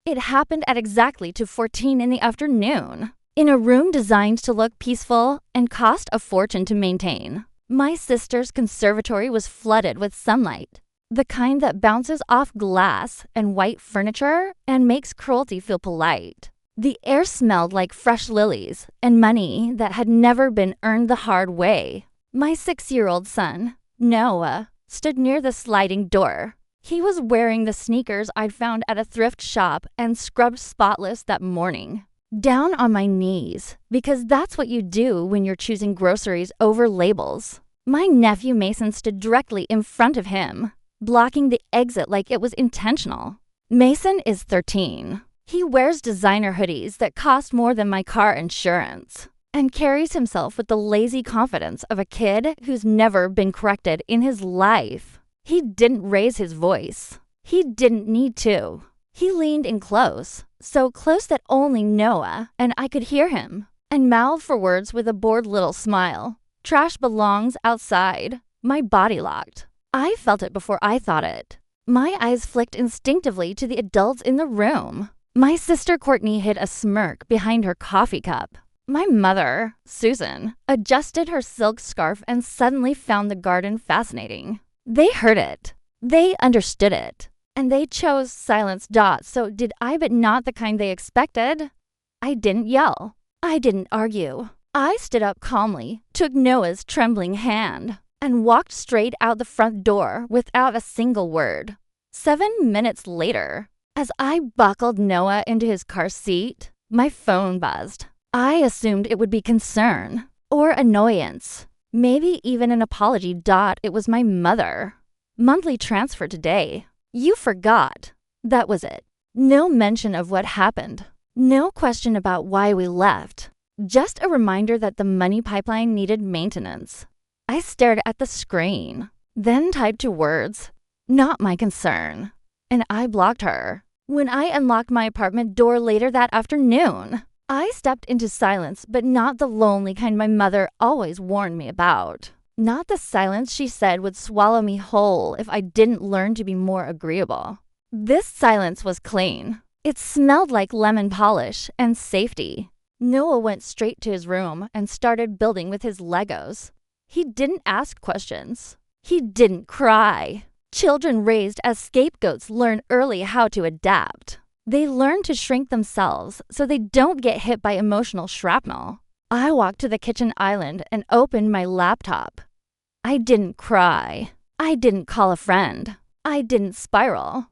It happened at exactly 2:14 in the afternoon, in a room designed to look peaceful and cost a fortune to maintain. My sister's conservatory was flooded with sunlight, the kind that bounces off glass and white furniture and makes cruelty feel polite. The air smelled like fresh lilies and money that had never been earned the hard way. My 6-year-old son, Noah, stood near the sliding door. He was wearing the sneakers I'd found at a thrift shop and scrubbed spotless that morning. Down on my knees, because that's what you do when you're choosing groceries over labels. My nephew Mason stood directly in front of him, blocking the exit like it was intentional. Mason is 13. He wears designer hoodies that cost more than my car insurance and carries himself with the lazy confidence of a kid who's never been corrected in his life. He didn't raise his voice. He didn't need to. He leaned in close, so close that only Noah and I could hear him, and mouthed for words with a bored little smile. Trash belongs outside. My body locked. I felt it before I thought it. My eyes flicked instinctively to the adults in the room. My sister Courtney hid a smirk behind her coffee cup. My mother, Susan, adjusted her silk scarf and suddenly found the garden fascinating. They heard it. They understood it. And they chose silence. So did I, but not the kind they expected. I didn't yell. I didn't argue. I stood up calmly, took Noah's trembling hand, and walked straight out the front door without a single word. 7 minutes later, as I buckled Noah into his car seat, my phone buzzed. I assumed it would be concern or annoyance, maybe even an apology. It was my mother. Monthly transfer today. You forgot. That was it. No mention of what happened. No question about why we left. Just a reminder that the money pipeline needed maintenance. I stared at the screen, then typed 2 words. Not my concern. And I blocked her. When I unlocked my apartment door later that afternoon, I stepped into silence, but not the lonely kind my mother always warned me about. Not the silence she said would swallow me whole if I didn't learn to be more agreeable. This silence was clean. It smelled like lemon polish and safety. Noah went straight to his room and started building with his Legos. He didn't ask questions. He didn't cry. Children raised as scapegoats learn early how to adapt. They learn to shrink themselves so they don't get hit by emotional shrapnel. I walked to the kitchen island and opened my laptop. I didn't cry. I didn't call a friend. I didn't spiral.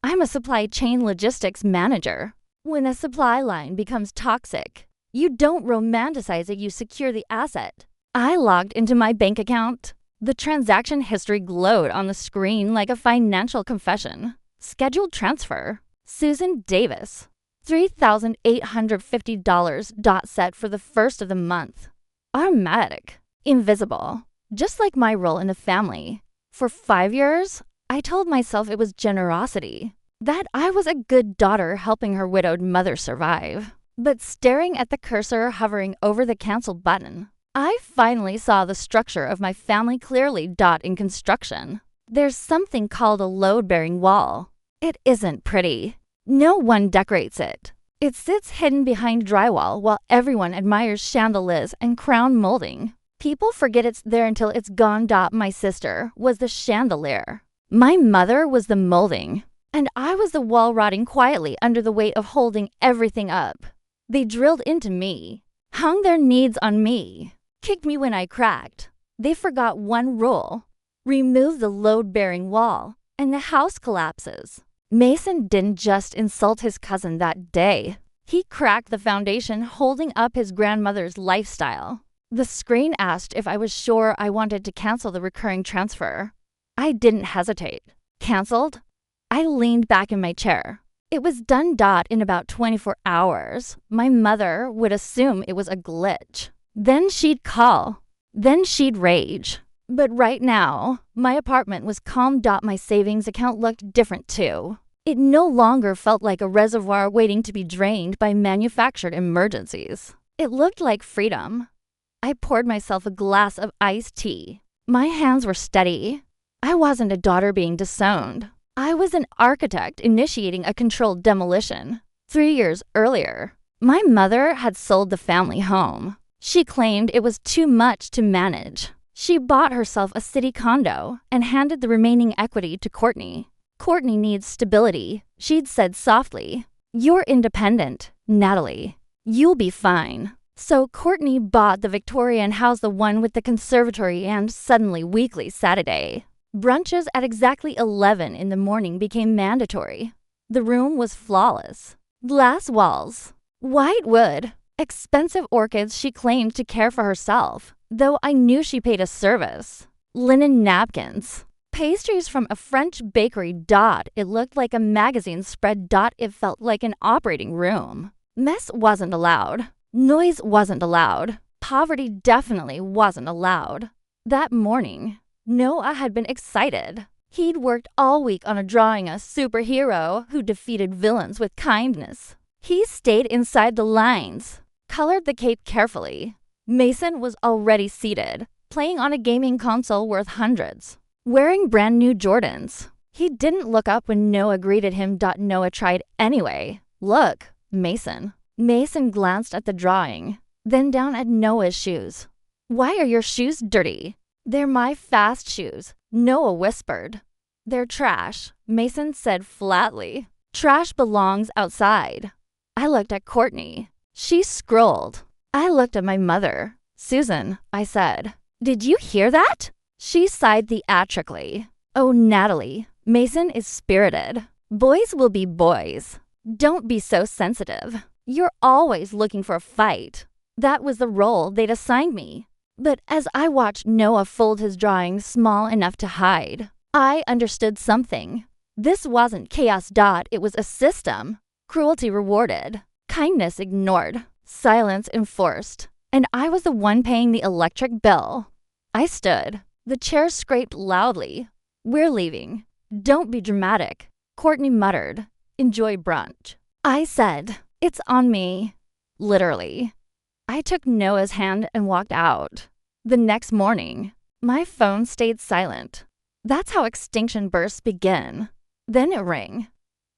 I'm a supply chain logistics manager. When a supply line becomes toxic, you don't romanticize it, you secure the asset. I logged into my bank account. The transaction history glowed on the screen like a financial confession. Scheduled transfer. Susan Davis. $3,850. Set for the first of the month. Automatic. Invisible. Just like my role in the family. For 5 years, I told myself it was generosity. That I was a good daughter helping her widowed mother survive. But staring at the cursor hovering over the cancel button, I finally saw the structure of my family clearly. In construction, there's something called a load-bearing wall. It isn't pretty. No one decorates it. It sits hidden behind drywall while everyone admires chandeliers and crown molding. People forget it's there until it's gone. My sister was the chandelier. My mother was the molding. And I was the wall rotting quietly under the weight of holding everything up. They drilled into me, hung their needs on me, kicked me when I cracked. They forgot one rule. Remove the load-bearing wall, and the house collapses. Mason didn't just insult his cousin that day. He cracked the foundation holding up his grandmother's lifestyle. The screen asked if I was sure I wanted to cancel the recurring transfer. I didn't hesitate. Canceled? I leaned back in my chair. It was done. In about 24 hours. My mother would assume it was a glitch. Then she'd call. Then she'd rage. But right now, my apartment was calm. My savings account looked different too. It no longer felt like a reservoir waiting to be drained by manufactured emergencies. It looked like freedom. I poured myself a glass of iced tea. My hands were steady. I wasn't a daughter being disowned. I was an architect initiating a controlled demolition. 3 years earlier, my mother had sold the family home. She claimed it was too much to manage. She bought herself a city condo and handed the remaining equity to Courtney. Courtney needs stability, she'd said softly. You're independent, Natalie. You'll be fine. So Courtney bought the Victorian house, the one with the conservatory and suddenly weekly Saturday. Brunches at exactly 11 in the morning became mandatory. The room was flawless. Glass walls, white wood, expensive orchids she claimed to care for herself, though I knew she paid a service. Linen napkins, pastries from a French bakery. It looked like a magazine spread. It felt like an operating room. Mess wasn't allowed. Noise wasn't allowed. Poverty definitely wasn't allowed. That morning, Noah had been excited. He'd worked all week on drawing a superhero who defeated villains with kindness. He stayed inside the lines, colored the cape carefully. Mason was already seated, playing on a gaming console worth hundreds, wearing brand new Jordans. He didn't look up when Noah greeted him. Noah tried anyway. Look, Mason. Mason glanced at the drawing, then down at Noah's shoes. Why are your shoes dirty? They're my fast shoes, Noah whispered. They're trash, Mason said flatly. Trash belongs outside. I looked at Courtney. She scrolled. I looked at my mother. Susan, I said. Did you hear that? She sighed theatrically. Oh, Natalie, Mason is spirited. Boys will be boys. Don't be so sensitive. You're always looking for a fight. That was the role they'd assigned me. But as I watched Noah fold his drawing small enough to hide, I understood something. This wasn't chaos. It was a system. Cruelty rewarded, kindness ignored, silence enforced. And I was the one paying the electric bill. I stood. The chair scraped loudly. We're leaving. Don't be dramatic, Courtney muttered. Enjoy brunch. I said, it's on me. Literally. I took Noah's hand and walked out. The next morning, my phone stayed silent. That's how extinction bursts begin. Then it rang.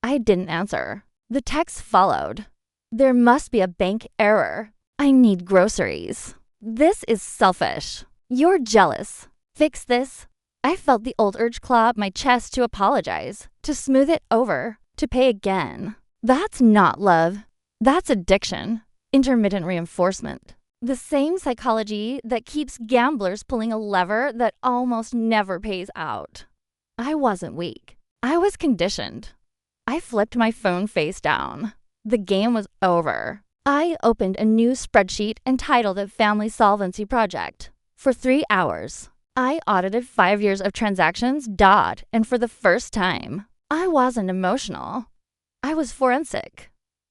I didn't answer. The text followed. There must be a bank error. I need groceries. This is selfish. You're jealous. Fix this. I felt the old urge claw up my chest to apologize, to smooth it over, to pay again. That's not love. That's addiction. Intermittent reinforcement. The same psychology that keeps gamblers pulling a lever that almost never pays out. I wasn't weak. I was conditioned. I flipped my phone face down. The game was over. I opened a new spreadsheet and titled it Family Solvency Project. For 3 hours, I audited 5 years of transactions. And for the first time, I wasn't emotional. I was forensic.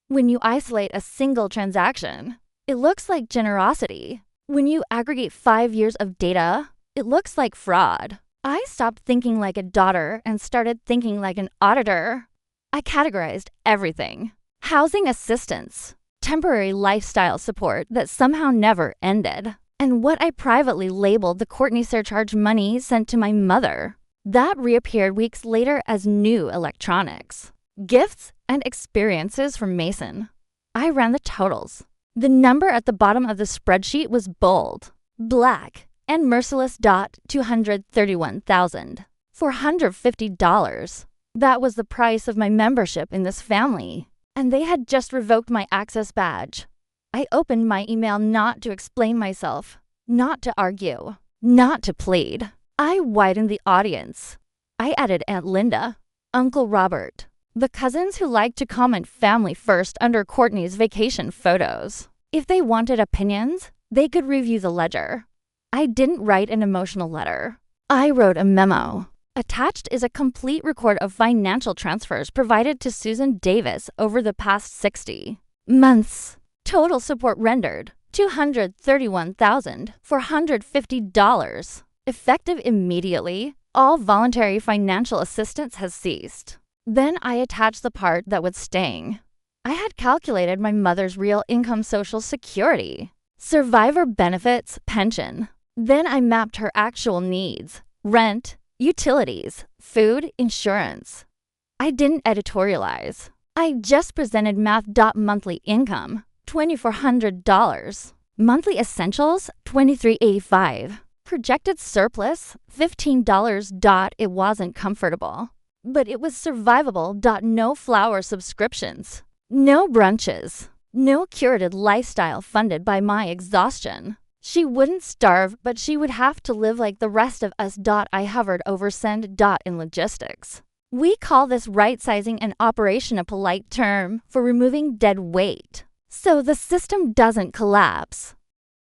When you isolate a single transaction, it looks like generosity. When you aggregate 5 years of data, it looks like fraud. I stopped thinking like a daughter and started thinking like an auditor. I categorized everything. Housing assistance, temporary lifestyle support that somehow never ended, and what I privately labeled the Courtney surcharge money sent to my mother. That reappeared weeks later as new electronics. Gifts and experiences from Mason. I ran the totals. The number at the bottom of the spreadsheet was bold, black, and merciless. $231,000. $450. That was the price of my membership in this family. And they had just revoked my access badge. I opened my email not to explain myself, not to argue, not to plead. I widened the audience. I added Aunt Linda, Uncle Robert, the cousins who liked to comment family first under Courtney's vacation photos. If they wanted opinions, they could review the ledger. I didn't write an emotional letter. I wrote a memo. Attached is a complete record of financial transfers provided to Susan Davis over the past 60 months. Total support rendered, $231,450. Effective immediately, all voluntary financial assistance has ceased. Then I attached the part that was staying. I had calculated my mother's real income, Social Security, survivor benefits, pension. Then I mapped her actual needs, rent, utilities, food, insurance. I didn't editorialize. I just presented math. Monthly income, $2,400. Monthly essentials, $23.85. Projected surplus, $15. It wasn't comfortable, but it was survivable. No flower subscriptions, no brunches, no curated lifestyle funded by my exhaustion. She wouldn't starve, but she would have to live like the rest of us. I hovered over send. In logistics, we call this right-sizing an operation, a polite term for removing dead weight, so the system doesn't collapse.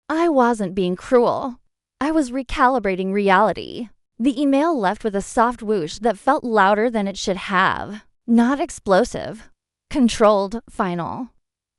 I wasn't being cruel. I was recalibrating reality. The email left with a soft whoosh that felt louder than it should have. Not explosive. Controlled, final.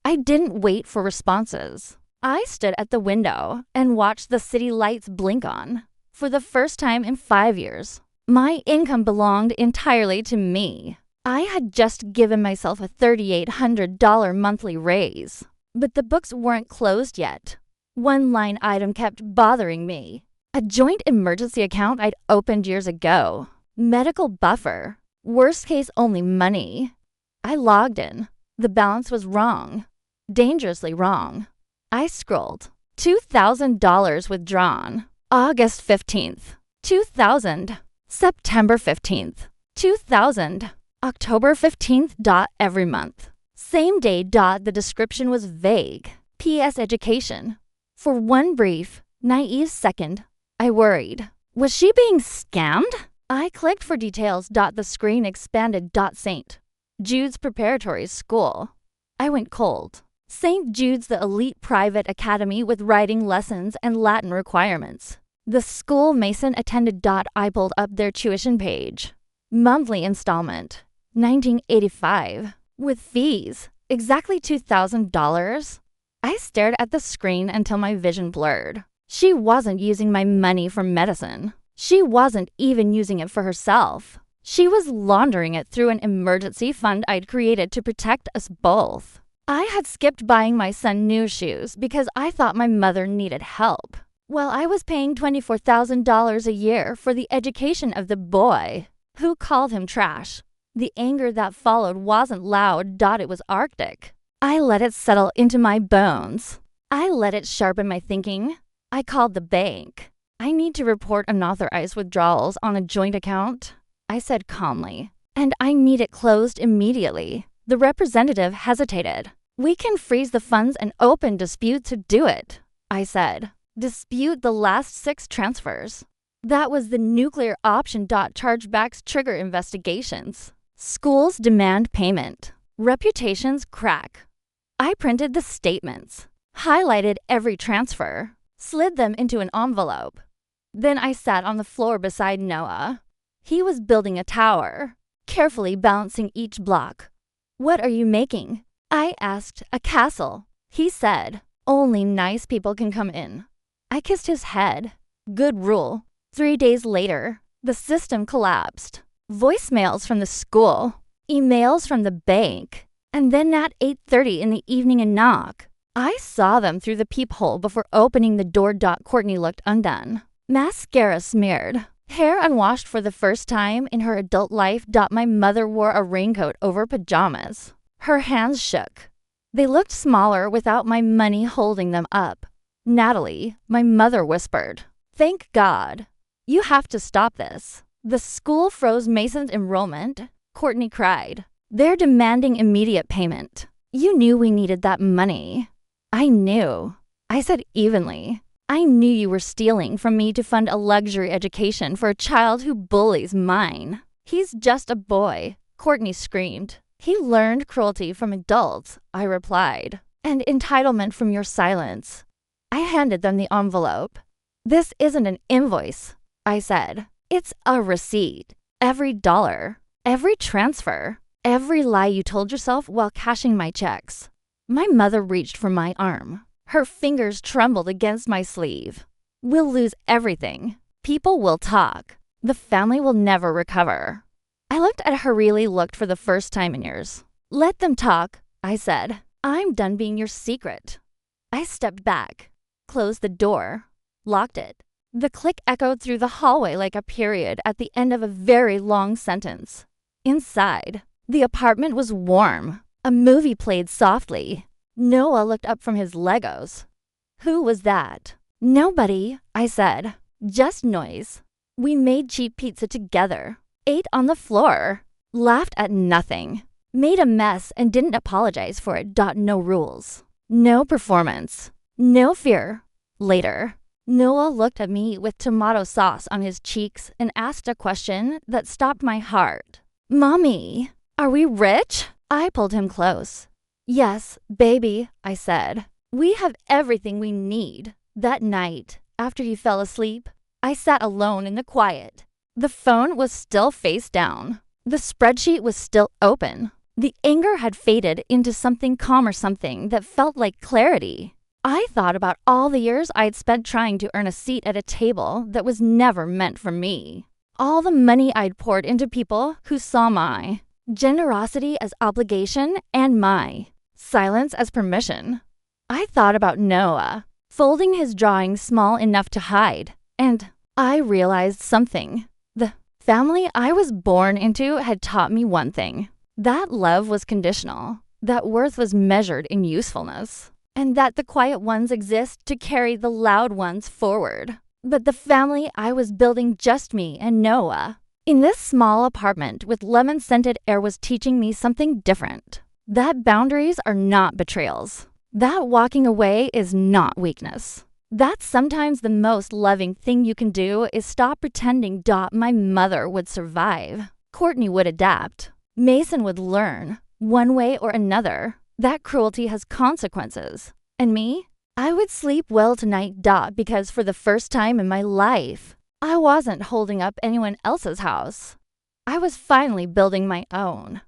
I didn't wait for responses. I stood at the window and watched the city lights blink on. For the first time in 5 years, my income belonged entirely to me. I had just given myself a $3,800 monthly raise, but the books weren't closed yet. One line item kept bothering me. A joint emergency account I'd opened years ago. Medical buffer. Worst case only money. I logged in. The balance was wrong. Dangerously wrong. I scrolled. $2,000 withdrawn. August 15th. 2,000. September 15th. 2,000. October 15th. Every month. Same day. The description was vague. P.S. Education. For one brief, naive second, I worried. Was she being scammed? I clicked for details. The screen expanded. St. Jude's Preparatory School. I went cold. St. Jude's, the elite private academy with writing lessons and Latin requirements. The school Mason attended. I pulled up their tuition page. Monthly installment, $19.85. With fees, exactly $2,000. I stared at the screen until my vision blurred. She wasn't using my money for medicine. She wasn't even using it for herself. She was laundering it through an emergency fund I'd created to protect us both. I had skipped buying my son new shoes because I thought my mother needed help, while I was paying $24,000 a year for the education of the boy who called him trash. The anger that followed wasn't loud. It was arctic. I let it settle into my bones. I let it sharpen my thinking. I called the bank. I need to report unauthorized withdrawals on a joint account, I said calmly, and I need it closed immediately. The representative hesitated. We can freeze the funds and open dispute to do it, I said. Dispute the last 6 transfers. That was the nuclear option. Chargebacks trigger investigations. Schools demand payment. Reputations crack. I printed the statements, highlighted every transfer, slid them into an envelope. Then I sat on the floor beside Noah. He was building a tower, carefully balancing each block. What are you making? I asked. A castle. He said, only nice people can come in. I kissed his head. Good rule. 3 days later, the system collapsed. Voicemails from the school, emails from the bank, and then at 8:30 in the evening a knock. I saw them through the peephole before opening the door. Courtney looked undone. Mascara smeared. Hair unwashed for the first time in her adult life. My mother wore a raincoat over pajamas. Her hands shook. They looked smaller without my money holding them up. Natalie, my mother whispered, thank God. You have to stop this. The school froze Mason's enrollment. Courtney cried. They're demanding immediate payment. You knew we needed that money. I knew. I said evenly. I knew you were stealing from me to fund a luxury education for a child who bullies mine. He's just a boy, Courtney screamed. He learned cruelty from adults, I replied, and entitlement from your silence. I handed them the envelope. This isn't an invoice, I said. It's a receipt. Every dollar, every transfer, every lie you told yourself while cashing my checks. My mother reached for my arm. Her fingers trembled against my sleeve. We'll lose everything. People will talk. The family will never recover. I looked at her. Really looked for the first time in years. Let them talk, I said. I'm done being your secret. I stepped back, closed the door, locked it. The click echoed through the hallway like a period at the end of a very long sentence. Inside, the apartment was warm. A movie played softly. Noah looked up from his Legos. Who was that? Nobody, I said. Just noise. We made cheap pizza together, ate on the floor, laughed at nothing, made a mess and didn't apologize for it. No rules. No performance. No fear. Later, Noah looked at me with tomato sauce on his cheeks and asked a question that stopped my heart. Mommy, are we rich? I pulled him close. Yes, baby, I said. We have everything we need. That night, after he fell asleep, I sat alone in the quiet. The phone was still face down. The spreadsheet was still open. The anger had faded into something calmer, something that felt like clarity. I thought about all the years I'd spent trying to earn a seat at a table that was never meant for me. All the money I'd poured into people who saw my generosity as obligation and my silence as permission. I thought about Noah, folding his drawing small enough to hide, and I realized something. The family I was born into had taught me one thing. That love was conditional, that worth was measured in usefulness, and that the quiet ones exist to carry the loud ones forward. But the family I was building, just me and Noah, in this small apartment with lemon-scented air, was teaching me something different. That boundaries are not betrayals. That walking away is not weakness. That sometimes the most loving thing you can do is stop pretending. My mother would survive. Courtney would adapt. Mason would learn, one way or another. That cruelty has consequences. And me? I would sleep well tonight. Because for the first time in my life, I wasn't holding up anyone else's house. I was finally building my own.